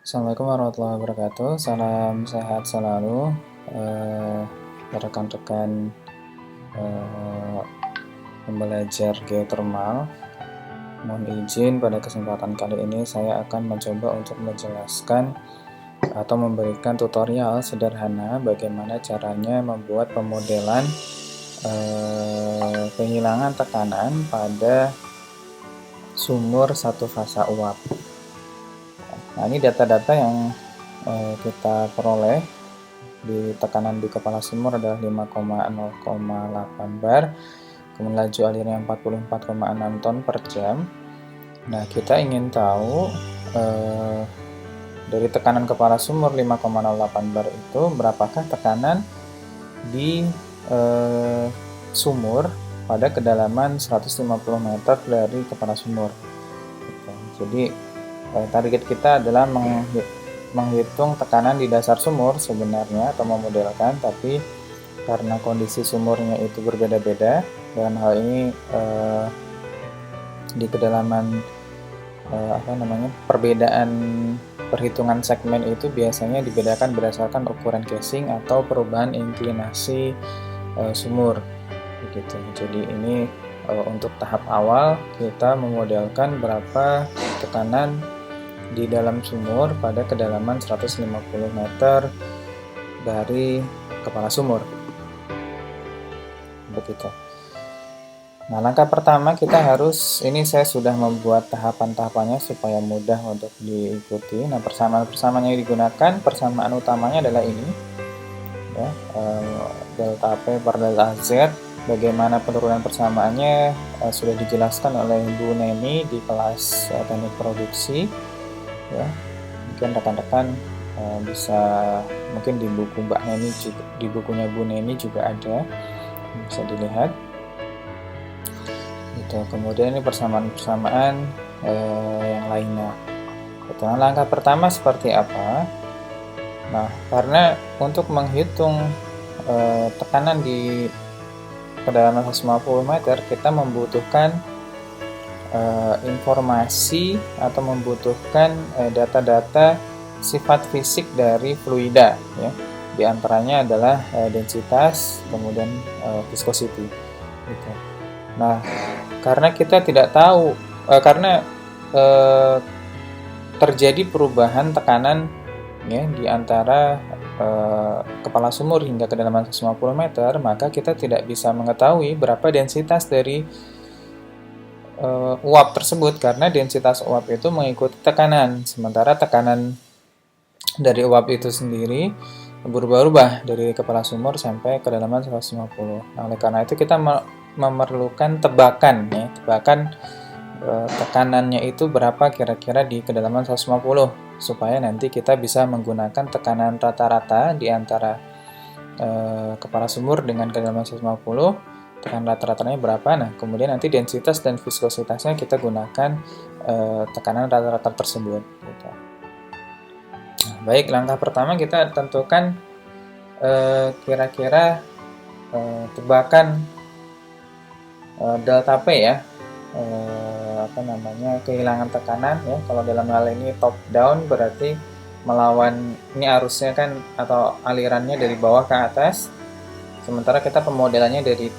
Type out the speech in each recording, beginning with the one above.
Assalamualaikum warahmatullahi wabarakatuh. Salam sehat selalu, eh, rekan-rekan eh, pembelajar geotermal. Mohon izin pada kesempatan kali ini saya akan mencoba untuk menjelaskan atau memberikan tutorial sederhana bagaimana caranya membuat pemodelan kehilangan tekanan pada sumur satu fasa uap. Nah, ini data-data yang kita peroleh di tekanan di kepala sumur adalah 5,0,8 bar, kemudian laju alirnya 44,6 ton per jam. Nah, kita ingin tahu dari tekanan kepala sumur 5,08 bar itu berapakah tekanan di sumur pada kedalaman 150 meter dari kepala sumur. Jadi target kita adalah menghitung tekanan di dasar sumur sebenarnya atau memodelkan, tapi karena kondisi sumurnya itu berbeda-beda, dalam hal ini di kedalaman perbedaan perhitungan segmen itu biasanya dibedakan berdasarkan ukuran casing atau perubahan inklinasi sumur begitu. Jadi ini untuk tahap awal kita memodelkan berapa tekanan di dalam sumur pada kedalaman 150 meter dari kepala sumur begitu. Nah, langkah pertama kita harus, ini saya sudah membuat tahapan-tahapannya supaya mudah untuk diikuti. Nah, persamaan yang digunakan, persamaan utamanya adalah ini ya, delta P per delta Z. Bagaimana penurunan persamaannya sudah dijelaskan oleh Bu Neni di kelas teknik produksi ya. Mungkin rekan-rekan bisa, mungkin di buku Mbak Neni juga, di bukunya Bu Neni juga ada, bisa dilihat gitu. Kemudian ini persamaan-persamaan yang lainnya gitu. Nah, langkah pertama seperti apa? Nah, karena untuk menghitung tekanan di kedalaman 150 meter kita membutuhkan informasi atau membutuhkan data-data sifat fisik dari fluida ya. Di antaranya adalah densitas, kemudian viscosity gitu. Nah, karena kita tidak tahu karena terjadi perubahan tekanan ya di antara kepala sumur hingga kedalaman 150 meter, maka kita tidak bisa mengetahui berapa densitas dari uap tersebut, karena densitas uap itu mengikuti tekanan, sementara tekanan dari uap itu sendiri berubah-ubah dari kepala sumur sampai kedalaman 150. Nah, oleh karena itu kita memerlukan tebakan ya, tebakan tekanannya itu berapa kira-kira di kedalaman 150, supaya nanti kita bisa menggunakan tekanan rata-rata di antara kepala sumur dengan kedalaman 150, tekanan rata-ratanya berapa. Nah, kemudian nanti densitas dan viskositasnya kita gunakan tekanan rata-rata tersebut gitu. Nah, baik, langkah pertama kita tentukan kira-kira tebakan delta P ya, kehilangan tekanan ya. Kalau dalam hal ini top down berarti melawan, ini arusnya kan atau alirannya dari bawah ke atas, sementara kita pemodelannya dari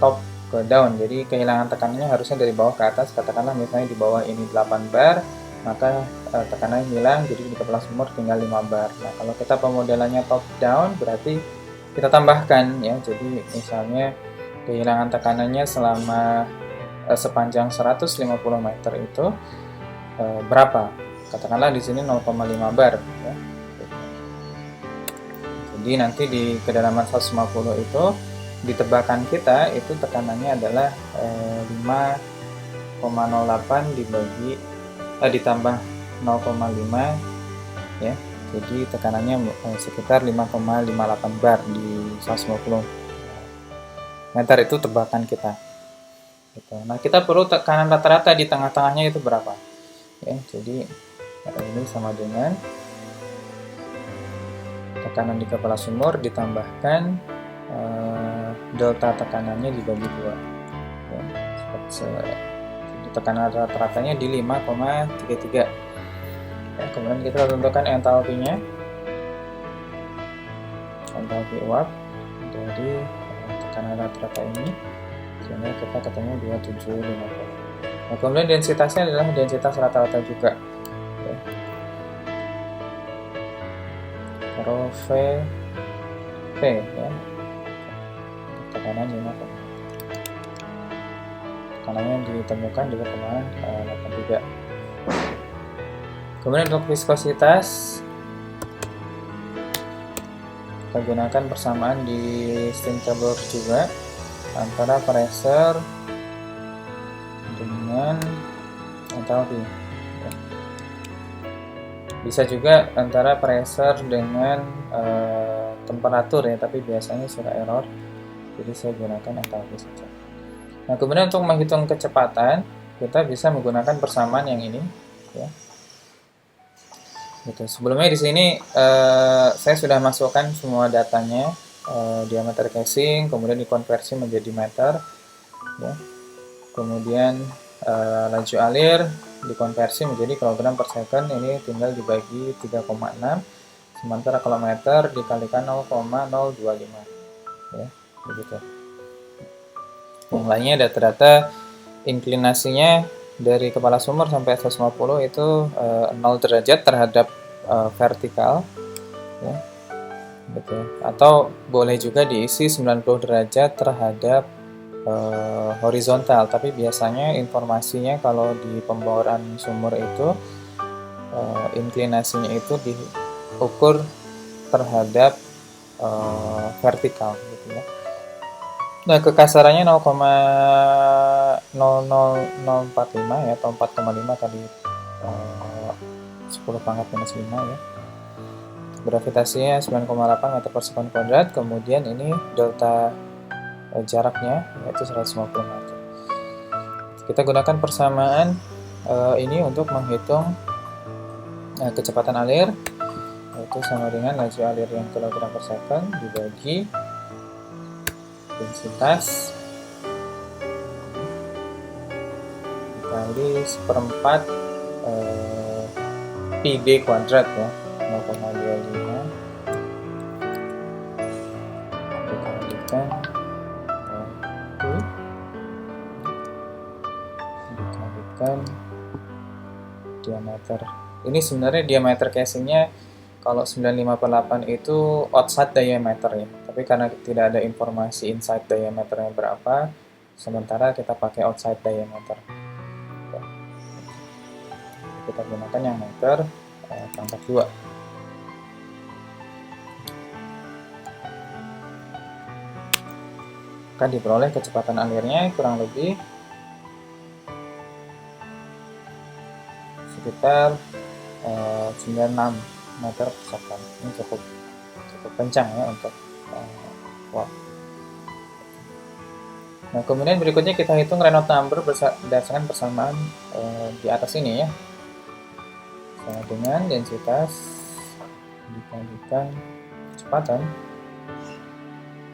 top ke down, jadi kehilangan tekanannya harusnya dari bawah ke atas. Katakanlah misalnya di bawah ini 8 bar, maka tekanannya hilang, jadi di kepala sumur tinggal 5 bar. Nah, kalau kita pemodelannya top down berarti kita tambahkan ya, jadi misalnya kehilangan tekanannya selama sepanjang 150 meter itu berapa? Katakanlah di sini 0,5 bar ya. Jadi nanti di kedalaman 150 itu di tebakan kita itu tekanannya adalah 5,08 ditambah 0,5 ya. Jadi tekanannya sekitar 5,58 bar di 150 meter, itu tebakan kita gitu. Nah, kita perlu tekanan rata-rata di tengah-tengahnya itu berapa ya. Jadi ini sama dengan tekanan di kepala sumur ditambahkan delta tekanannya dibagi 2 ya. Jadi tekanan rata-ratanya di 5,33 Ya, kemudian kita tentukan entalpinya, entalpi uap dari tekanan rata-rata ini, sehingga kita ketemu 2750. Nah, kemudian densitasnya adalah densitas rata-rata juga, ya. Rho V ya, tekanan 5. Tekanannya ditemukan di pertemuan 83. Kemudian untuk viskositas kita gunakan persamaan di steam chamber juga antara pressure dengan entalpi. Bisa juga antara pressure dengan temperatur ya, tapi biasanya suka error, jadi saya gunakan entalpi saja. Nah, kemudian untuk menghitung kecepatan kita bisa menggunakan persamaan yang ini ya. Gitu. Sebelumnya di sini saya sudah masukkan semua datanya, diameter casing, kemudian dikonversi menjadi meter ya. Kemudian laju alir dikonversi menjadi kilogram per second, ini tinggal dibagi 3,6, sementara kalau meter dikalikan 0,025 ya, begitu. Yang lainnya data-data inklinasinya dari kepala sumur sampai 150 itu 0 derajat terhadap vertikal ya, gitu. Atau boleh juga diisi 90 derajat terhadap horizontal, tapi biasanya informasinya kalau di pemboran sumur itu inklinasinya itu diukur terhadap vertikal gitu ya. Nah, kekasarannya 0,00045 ya, atau 4,5 kali 10 pangkat minus 5 ya. Gravitasinya 9,8 meter per sekon kuadrat, kemudian ini delta jaraknya yaitu 150 meter. Kita gunakan persamaan ini untuk menghitung kecepatan alir, yaitu sama dengan laju alir yang kilogram per second dibagi densitas dikali 1/4 pi d kuadrat ya, 0,25 dikalikan diameter. Ini sebenarnya diameter casingnya kalau 95/8 itu outside diameter ya, tapi karena tidak ada informasi inside diameternya berapa, sementara kita pakai outside diameter. Kita gunakan yang meter pangkat 2. Maka diperoleh kecepatan alirnya kurang lebih sekitar 96 meter per second. Ini cukup kencang ya untuk uap. Nah, kemudian berikutnya kita hitung Reynolds number berdasarkan persamaan di atas ini ya, sama dengan densitas dikalikan kecepatan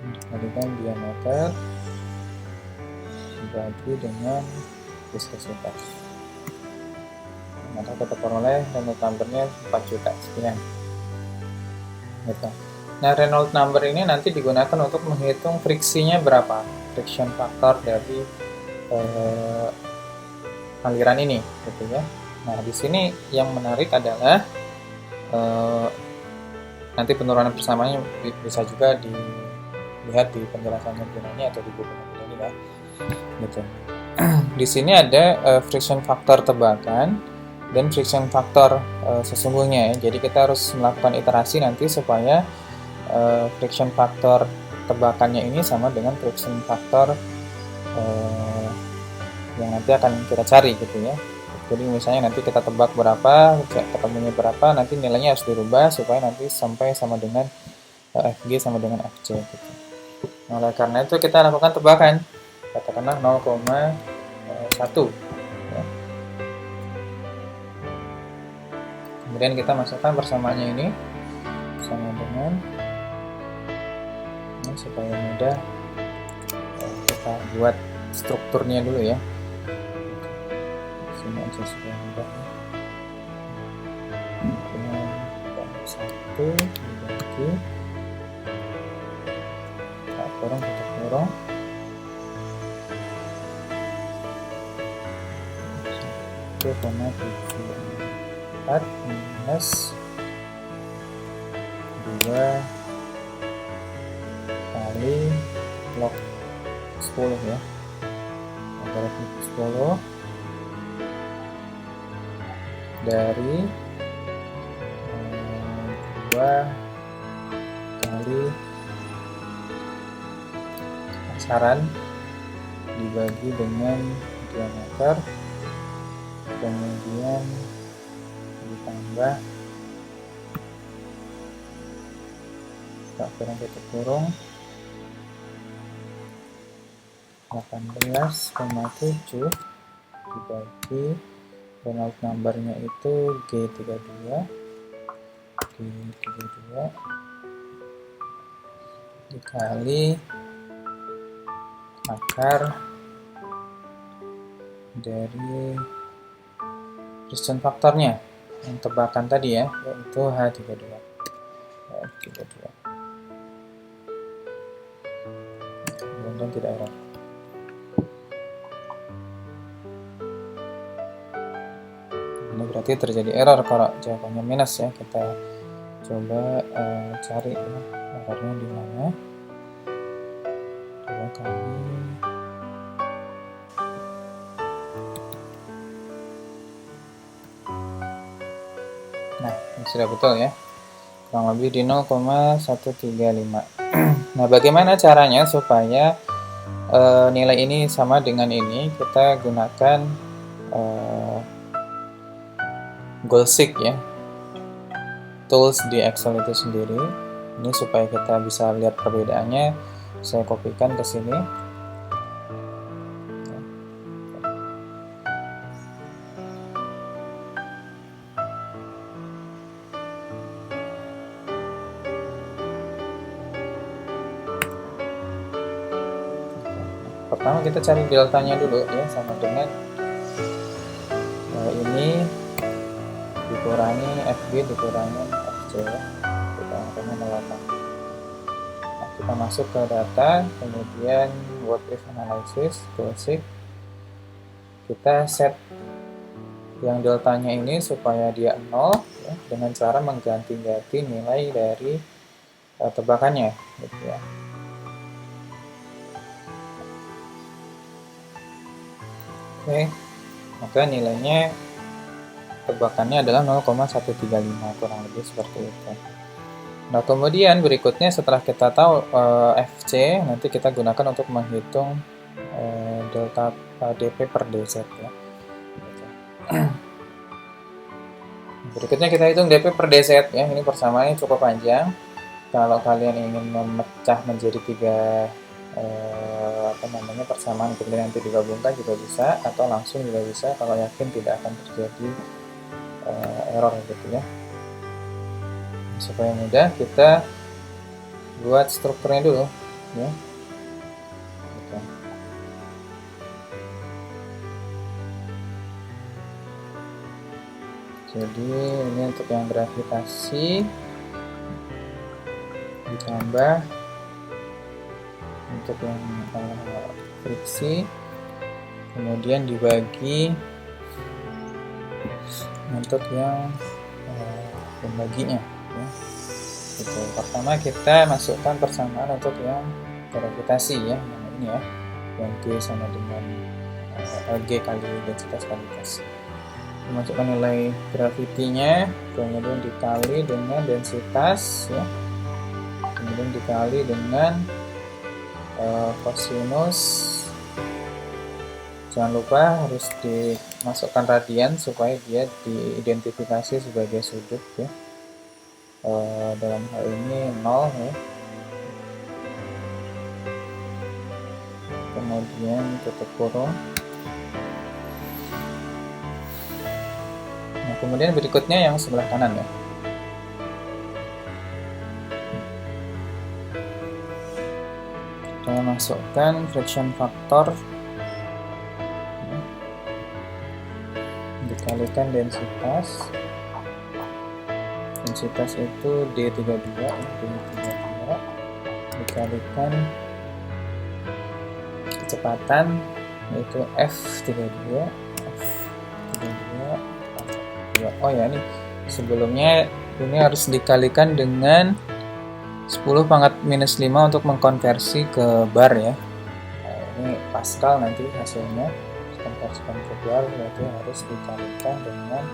dikalikan diameter dibagi dengan viskositas. Maka kita peroleh Reynolds number-nya 4 juta sekian gitu. Nah, Reynolds number ini nanti digunakan untuk menghitung friksinya berapa, friction factor dari aliran ini gitu ya. Nah, di sini yang menarik adalah nanti penurunan persamaannya bisa juga dilihat di penjelasannya ini atau di buku ini ya. Gitu. Di sini ada friction factor tebakan dan friction factor sesungguhnya ya. Jadi kita harus melakukan iterasi nanti supaya friction factor tebakannya ini sama dengan friction factor yang nanti akan kita cari gitu ya. Jadi misalnya nanti kita tebak berapa, ketemunya berapa, nanti nilainya harus dirubah supaya nanti sampai sama dengan Fg sama dengan Fc gitu. Nah, oleh karena itu kita lakukan tebakan, katakanlah 0,1 ya. Kemudian kita masukkan persamaannya ini sama dengan ini supaya mudah kita buat strukturnya dulu ya. Sini aja supaya mudah. 1 dibagi kurung tutup kurung 1,74 minus 2 kali log 10 ya, log 10 dari 2 kali aksaran dibagi dengan diameter, kemudian ditambah tutup kurung 18,7 dibagi Reynolds numbernya itu G32 dikali akar dari resistance faktornya yang tebakan tadi ya, yaitu H32. Mudah-mudahan tidak error. Ini berarti terjadi error kalau jawabannya minus ya. Kita coba cari ya, errornya di mana. 2 kali nah, ini sudah betul ya, kurang lebih di 0,135. Nah, bagaimana caranya supaya nilai ini sama dengan ini? Kita gunakan Goalseek ya, tools di Excel itu sendiri. Ini supaya kita bisa lihat perbedaannya, saya kopikan ke sini. Pertama kita cari deltanya dulu ya, sama dengan ini dikurangi FB dikurangi FC ya, kita akan melakukan. Nah, kita masuk ke data, kemudian what if analysis, Goalseek. Kita set yang deltanya ini supaya dia 0 ya, dengan cara mengganti-ganti nilai dari tebakannya gitu ya. Oke, maka nilainya tebakannya adalah 0,135, kurang lebih seperti itu. Nah, kemudian berikutnya setelah kita tahu FC, nanti kita gunakan untuk menghitung delta DP per DZ ya. Berikutnya kita hitung DP per DZ ya. Ini persamaannya cukup panjang. Kalau kalian ingin memecah menjadi 3 persamaan kemudian nanti digabungkan juga bisa, atau langsung juga bisa kalau yakin tidak akan terjadi error gitu ya. Supaya mudah, kita buat strukturnya dulu ya. Gitu. Jadi ini untuk yang gravitasi ditambah untuk yang friksi, kemudian dibagi untuk yang pembaginya ya. Gitu. Pertama kita masukkan persamaan untuk yang gravitasi ya, yang ini ya, yang G sama dengan G kali densitas kali gas. Masukkan nilai gravitinya, kemudian dikali dengan densitas ya, kemudian dikali dengan kosinus. Jangan lupa harus dimasukkan radian supaya dia diidentifikasi sebagai sudut ya. Dalam hal ini 0 ya. Kemudian tutup kurung. Nah, kemudian berikutnya yang sebelah kanan ya. Kita masukkan friction factor dikalikan densitas densitas itu D32 dikalikan kecepatan yaitu F32 oh ya, ini sebelumnya ini harus dikalikan dengan 10 pangkat minus 5 untuk mengkonversi ke bar ya. Nah, ini Pascal nanti hasilnya konversikan ke bar, berarti harus dikalikan dengan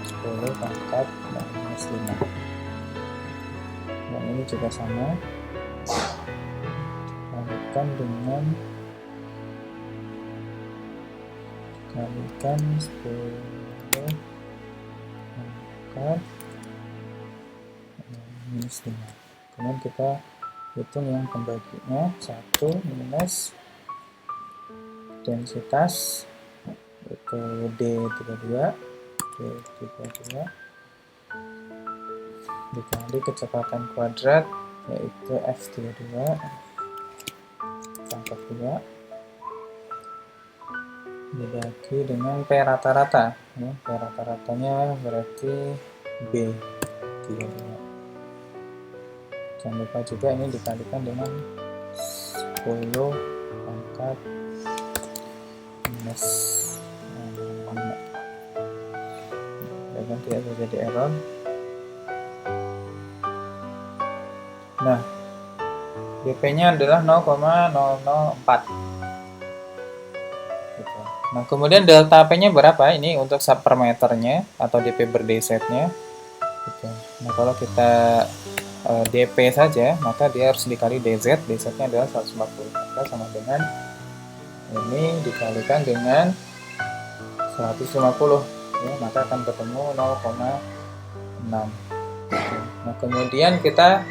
10 pangkat minus 5. Dan ini juga sama, dikalikan dengan 10 pangkat minus 5. Kemudian kita hitung yang pembaginya, 1 minus densitas itu D32 dikali kecepatan kuadrat yaitu F32 pangkat 2 dibagi dengan P rata-rata ya, P rata-ratanya berarti B32. Jangan lupa juga ini dikalikan dengan 10 pangkat minus 5. Dan tidak terjadi error. Nah, DP-nya adalah 0,004. Gitu. Nah, kemudian delta P-nya berapa? Ini untuk sub per meternya atau DP per dz-nya. Gitu. Nah, kalau kita DP saja, maka dia harus dikali DZ, DZ-nya adalah 140, maka sama dengan ini dikalikan dengan 150 ya, maka akan ketemu 0,6. Nah, kemudian kita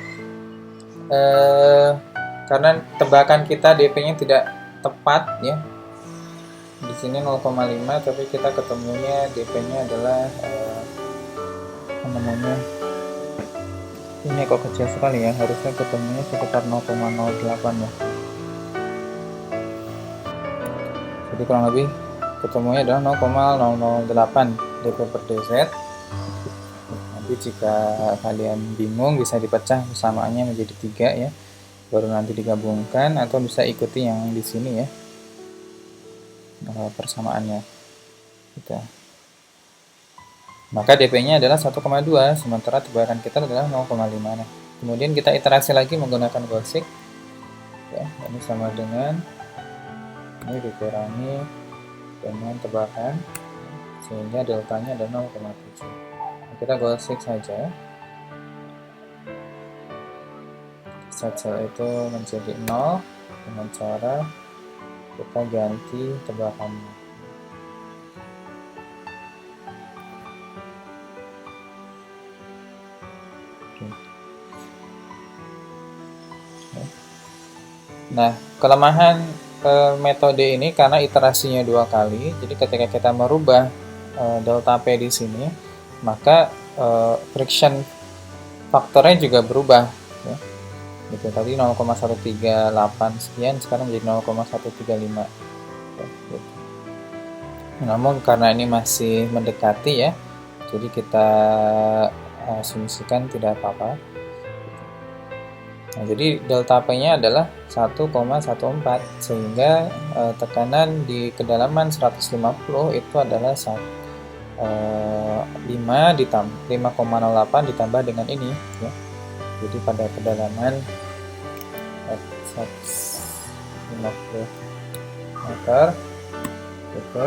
karena tebakan kita DP-nya tidak tepat ya, di sini 0,5, tapi kita ketemunya DP-nya adalah ini kok kecil sekali ya, harusnya ketemunya sekitar 0,08 ya. Jadi kurang lebih ketemunya adalah 0,008 dp per dz. Nanti jika kalian bingung bisa dipecah persamaannya menjadi 3 ya, baru nanti digabungkan, atau bisa ikuti yang di sini ya persamaannya gitu. Maka DP-nya adalah 1,2, sementara tebakan kita adalah 0,5. Nah, kemudian kita iterasi lagi menggunakan Golsik. Ya, ini sama dengan ini dikurangi dengan tebakan, sehingga deltanya ada 0,7. Nah, kita Golsik saja. Set sel itu menjadi 0 dengan cara kita ganti tebakannya. Nah, kelemahan metode ini karena iterasinya 2 kali, jadi ketika kita merubah delta P di sini, maka friction faktornya juga berubah ya. Gitu, tadi 0,138 sekian, sekarang menjadi 0,135 ya, gitu. Namun karena ini masih mendekati ya, jadi kita asumsikan tidak apa-apa. Nah, jadi delta P-nya adalah 1,14, sehingga tekanan di kedalaman 150 itu adalah 5,08 ditambah dengan ini ya. Jadi pada kedalaman 150 meter itu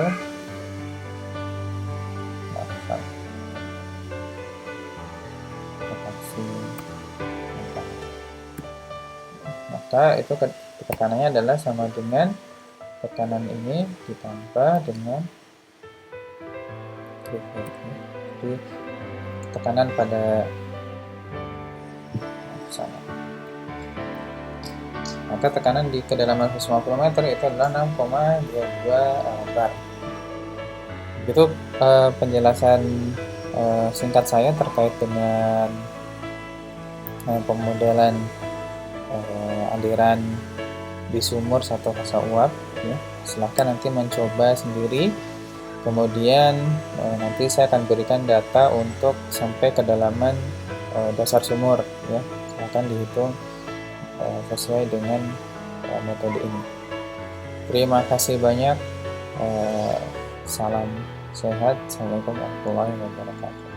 maka itu tekanannya adalah sama dengan tekanan ini ditambah dengan jadi tekanan pada sana. Maka tekanan di kedalaman 150 meter itu adalah 6,22 bar. Itu penjelasan singkat saya terkait dengan pemodelan aliran di sumur atau fasa uap ya. Silahkan nanti mencoba sendiri, kemudian nanti saya akan berikan data untuk sampai kedalaman dasar sumur ya. Silahkan dihitung sesuai dengan metode ini. Terima kasih banyak. Salam sehat. Assalamualaikum warahmatullahi wabarakatuh.